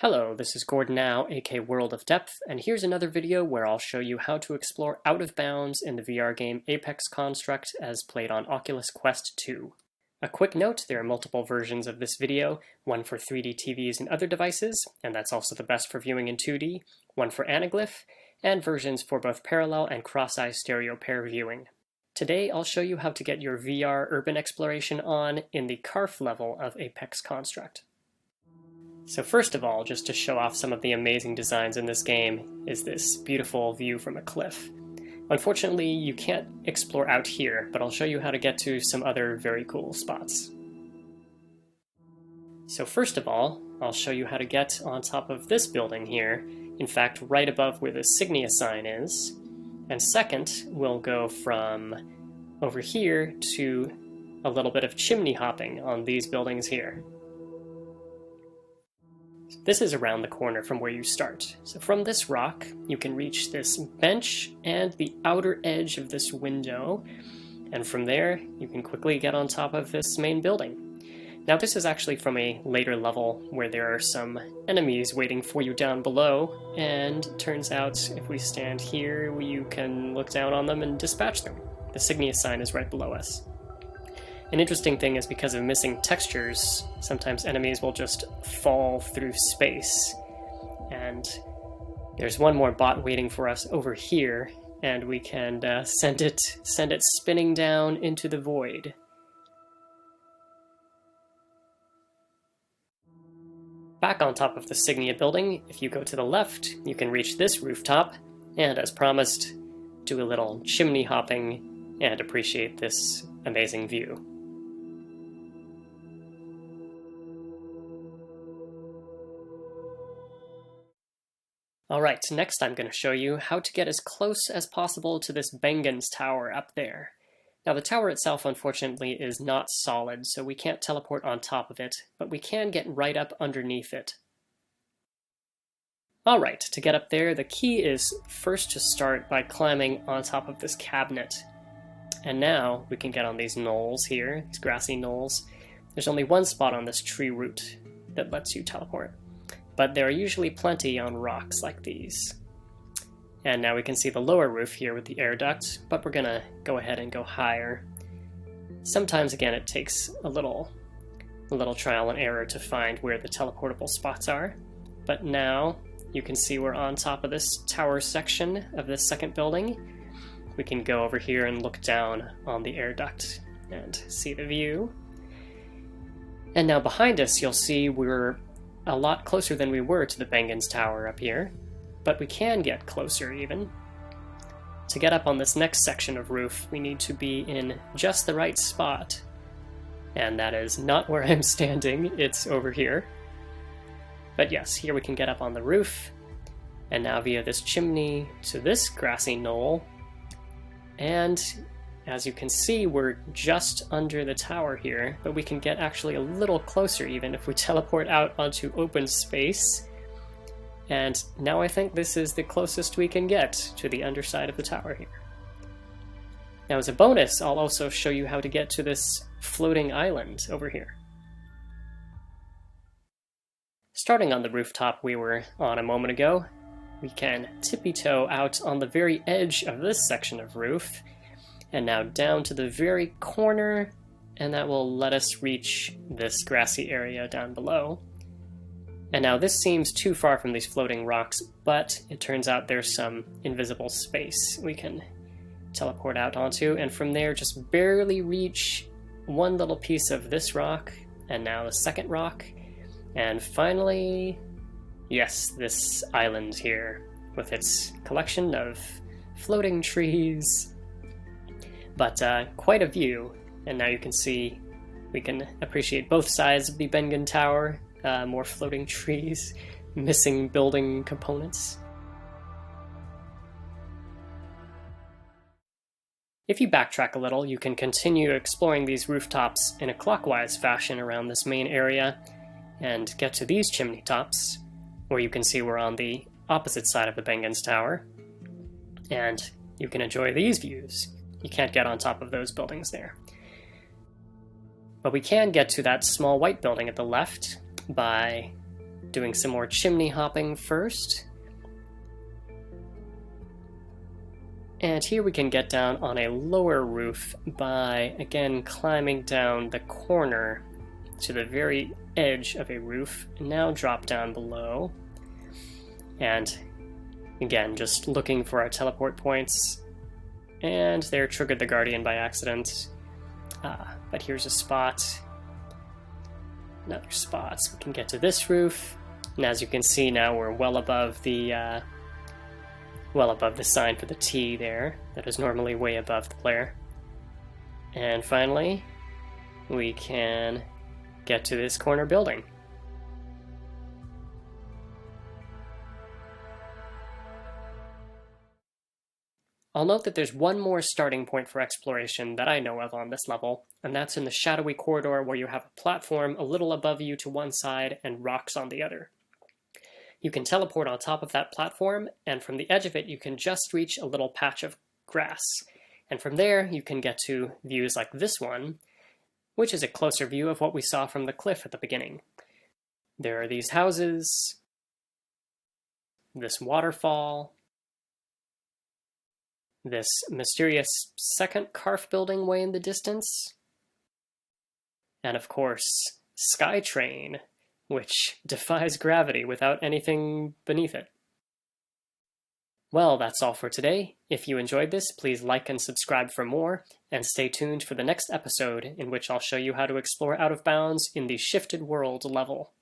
Hello, this is Gordon Now, aka World of Depth, and here's another video where I'll show you how to explore out of bounds in the VR game Apex Construct as played on Oculus Quest 2. A quick note, there are multiple versions of this video, one for 3D TVs and other devices, and that's also the best for viewing in 2D, one for Anaglyph, and versions for both parallel and cross-eye stereo pair viewing. Today I'll show you how to get your VR urban exploration on in the C.A.R.F level of Apex Construct. So first of all, just to show off some of the amazing designs in this game, is this beautiful view from a cliff. Unfortunately, you can't explore out here, but I'll show you how to get to some other very cool spots. So first of all, I'll show you how to get on top of this building here, in fact right above where the Signia sign is. And second, we'll go from over here to a little bit of chimney hopping on these buildings here. This is around the corner from where you start. So from this rock, you can reach this bench and the outer edge of this window, and from there, you can quickly get on top of this main building. Now this is actually from a later level where there are some enemies waiting for you down below, and it turns out if we stand here, you can look down on them and dispatch them. The Signia sign is right below us. An interesting thing is because of missing textures, sometimes enemies will just fall through space. And there's one more bot waiting for us over here, and we can send it spinning down into the void. Back on top of the Signia building, if you go to the left, you can reach this rooftop, and as promised, do a little chimney hopping and appreciate this amazing view. Alright, next I'm going to show you how to get as close as possible to this Bengen's tower up there. Now the tower itself unfortunately is not solid, so we can't teleport on top of it, but we can get right up underneath it. Alright, to get up there, the key is first to start by climbing on top of this cabinet. And now we can get on these knolls here, these grassy knolls. There's only one spot on this tree root that lets you teleport, but there are usually plenty on rocks like these. And now we can see the lower roof here with the air duct, but we're gonna go ahead and go higher. Sometimes, again, it takes a little trial and error to find where the teleportable spots are, but now you can see we're on top of this tower section of this second building. We can go over here and look down on the air duct and see the view. And now behind us, you'll see we're a lot closer than we were to the Bengen's tower up here, but we can get closer even. To get up on this next section of roof, we need to be in just the right spot. And that is not where I'm standing, it's over here. But yes, here we can get up on the roof, and now via this chimney to this grassy knoll. And as you can see, we're just under the tower here, but we can get actually a little closer even if we teleport out onto open space. And now I think this is the closest we can get to the underside of the tower here. Now as a bonus, I'll also show you how to get to this floating island over here. Starting on the rooftop we were on a moment ago, we can tippy-toe out on the very edge of this section of roof, and now down to the very corner, and that will let us reach this grassy area down below. And now this seems too far from these floating rocks, but it turns out there's some invisible space we can teleport out onto, and from there just barely reach one little piece of this rock, and now the second rock, and finally, yes, this island here with its collection of floating trees. But quite a view, and now you can see we can appreciate both sides of the Bengen Tower, more floating trees, missing building components. If you backtrack a little, you can continue exploring these rooftops in a clockwise fashion around this main area, and get to these chimney tops, where you can see we're on the opposite side of the Bengen's Tower, and you can enjoy these views. You can't get on top of those buildings there. But we can get to that small white building at the left by doing some more chimney hopping first. And here we can get down on a lower roof by, again, climbing down the corner to the very edge of a roof, and now drop down below. And again, just looking for our teleport points. And there, triggered the Guardian by accident. But here's a spot. Another spot, so we can get to this roof. And as you can see now, we're well above the sign for the T there. That is normally way above the player. And finally, we can get to this corner building. I'll note that there's one more starting point for exploration that I know of on this level, and that's in the shadowy corridor where you have a platform a little above you to one side and rocks on the other. You can teleport on top of that platform, and from the edge of it you can just reach a little patch of grass. And from there you can get to views like this one, which is a closer view of what we saw from the cliff at the beginning. There are these houses, this waterfall, this mysterious second C.A.R.F building way in the distance, and of course, Skytrain, which defies gravity without anything beneath it. Well, that's all for today. If you enjoyed this, please like and subscribe for more, and stay tuned for the next episode in which I'll show you how to explore out of bounds in the Shifted World level.